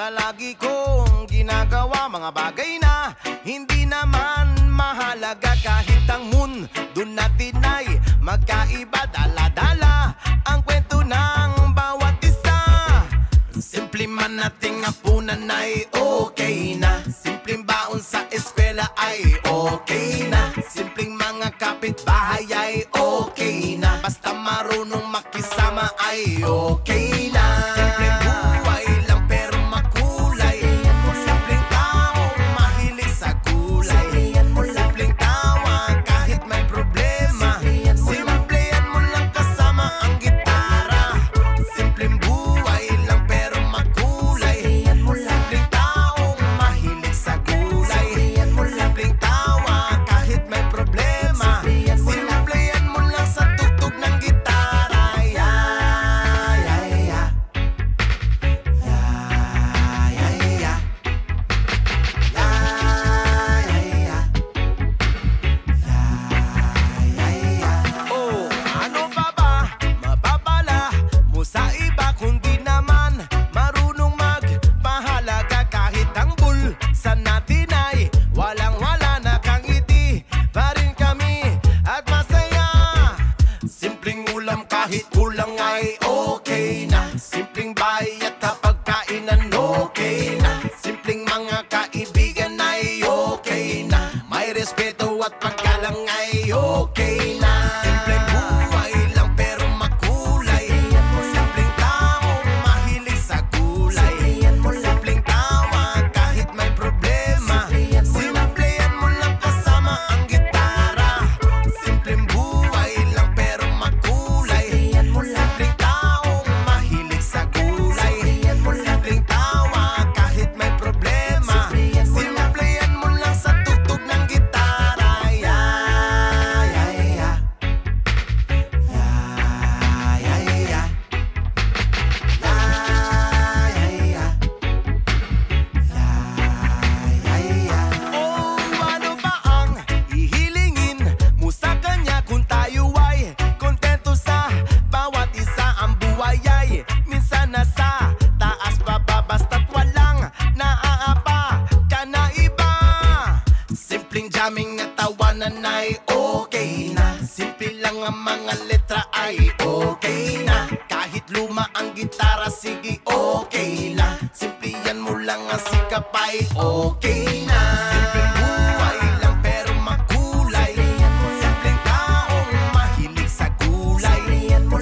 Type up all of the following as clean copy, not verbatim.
Lagi kong ginagawa mga bagay na hindi naman mahalaga. Kahit ang mundo natin ay magkaiba, dala-dala ang kwento ng bawat isa. Simple man nating hapunan ay okay na, simpleng baon sa eskwela ay okay na, simpleng mga kapitbahay ay okay na, basta marunong makisama ay okay na. Simpleng buhay lang pero makulay, simpleng taong mahilig sa gulay, simpleng tawa kahit may problema, simplehan mo lang kasama ang gitara. Simpleng buhay lang pero makulay, simpleng taong mahilig sa gulay, simpleng tawa kahit may problema, simplehan mo lang sa tugtog ng gitara. Oh, ano pa ba mapapala mo sa iba kundi naman marunong magpahalaga? Kahit ang bulsa natin ay walang-wala, nakangiti pa rin kami at masaya. Simpleng ulam kahit kulang ay okay na, simpleng bahay at pagkainan okay na, simpleng mga kaibigan ay okay na, may respeto at paggalang ay okay na. Simpleng buhay lang pero makulay, simpleng taong mahilig sa gulay, simpleng tawa kahit may problema, simplehan mo lang kasama ang gitara. Simpleng buhay lang pero makulay, simpleng taong mahilig sa gulay, simpleng tawa kahit may problema, simplehan mo lang sa tugtog ng gitara. Oh, ano ba ang hihilingin mo sa kanya kung tayo ay kontento sa bawat isa? Ang buhay ay minsan nasa taas baba, basta't walang naaapa ka na iba. Simpleng jamming at tawanan ay okay na, simple lang ang mga letra ay okay na, kahit luma ang gitara sige okay na, simplehan mo lang ang sikap ay okay na. Simpleng buhay lang pero makulay, simpleng taong mahilig sa gulay,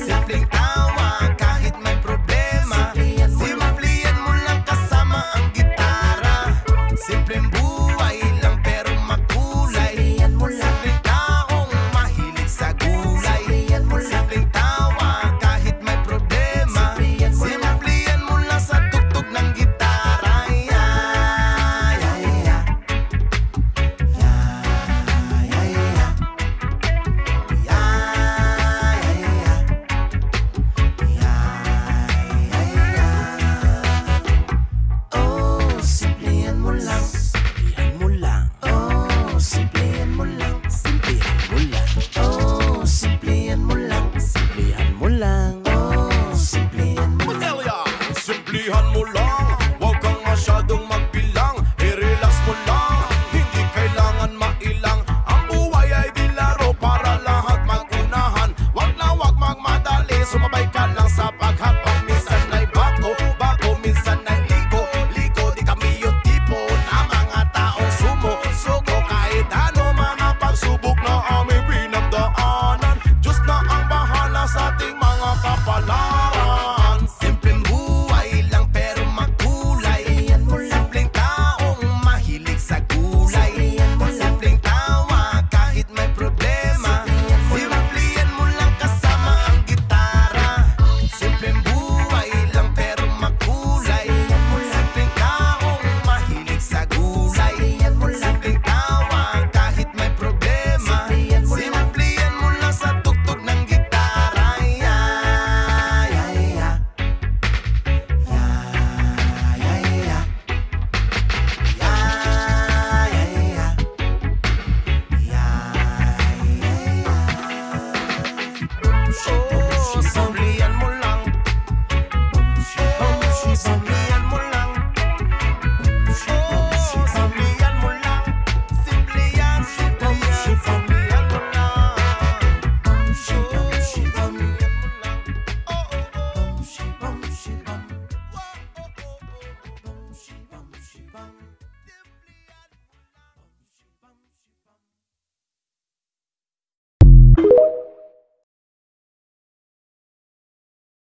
simpleng tawa kahit may problema, simplehan mo lang kasama ang gitara. Simpleng buhay lang pero makulay, simpleng taong mahilig sa gulay, simpleng tawa kahit may problema, simplehan mo lang sa tugtog ng gitara. Oh, simplehan mo lang, simplehan mo lang. Oh, simplehan mo lang, simplehan mo lang. Oh, simplehan mo lang, simplehan mo lang. Oh, simplehan mo lang. Simplehan mo lang, huwag kang masyadong